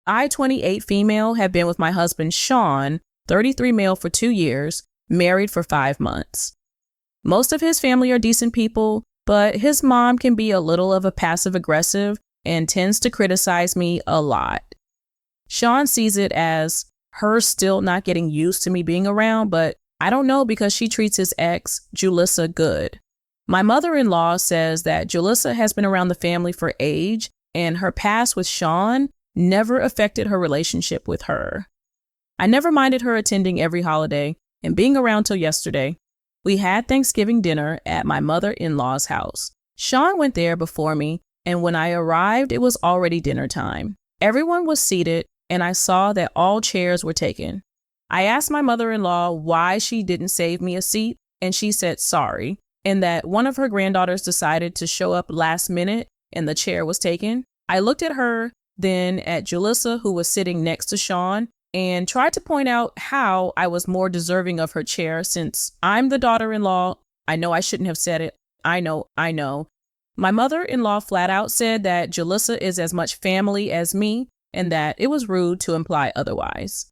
I, 28 female, have been with my husband Sean, 33 male, for 2 years, married for 5 months. Most of his family are decent people, but his mom can be a little of a passive-aggressive and tends to criticize me a lot. Sean sees it as her still not getting used to me being around, but I don't know because she treats his ex, Julissa, good. My mother-in-law says that Julissa has been around the family for age, and her past with Sean never affected her relationship with her. I never minded her attending every holiday and being around till yesterday. We had Thanksgiving dinner at my mother-in-law's house. Sean went there before me, and when I arrived, it was already dinner time. Everyone was seated, and I saw that all chairs were taken. I asked my mother-in-law why she didn't save me a seat, and she said sorry, and that one of her granddaughters decided to show up last minute and the chair was taken. I looked at her, then at Julissa, who was sitting next to Sean, and tried to point out how I was more deserving of her chair since I'm the daughter-in-law. I know I shouldn't have said it. I know. My mother-in-law flat out said that Julissa is as much family as me and that it was rude to imply otherwise.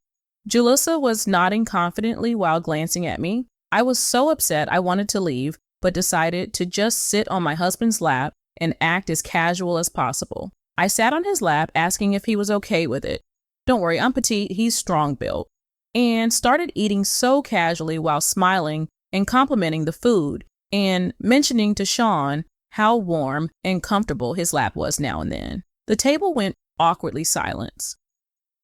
Julissa was nodding confidently while glancing at me. I was so upset I wanted to leave, but decided to just sit on my husband's lap and act as casual as possible. I sat on his lap asking if he was okay with it. Don't worry, I'm petite, he's strong-built. And started eating so casually while smiling and complimenting the food and mentioning to Sean how warm and comfortable his lap was now and then. The table went awkwardly silent.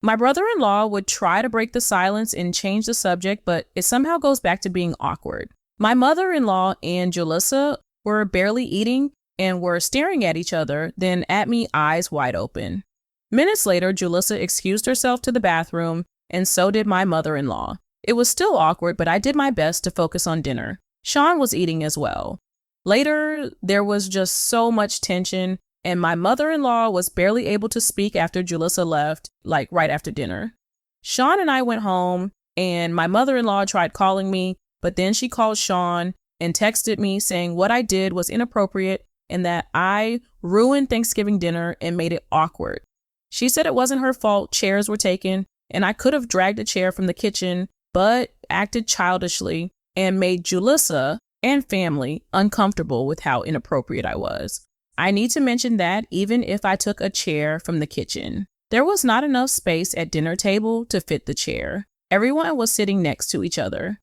My brother-in-law would try to break the silence and change the subject, but it somehow goes back to being awkward. My mother-in-law and Julissa were barely eating and were staring at each other, then at me, eyes wide open. Minutes later, Julissa excused herself to the bathroom, and so did my mother-in-law. It was still awkward, but I did my best to focus on dinner. Sean was eating as well. Later, there was just so much tension, and my mother-in-law was barely able to speak after Julissa left, like right after dinner. Sean and I went home, and my mother-in-law tried calling me, but then she called Sean and texted me saying what I did was inappropriate and that I ruined Thanksgiving dinner and made it awkward. She said it wasn't her fault, chairs were taken, and I could have dragged a chair from the kitchen, but acted childishly and made Julissa and family uncomfortable with how inappropriate I was. I need to mention that even if I took a chair from the kitchen, there was not enough space at dinner table to fit the chair. Everyone was sitting next to each other.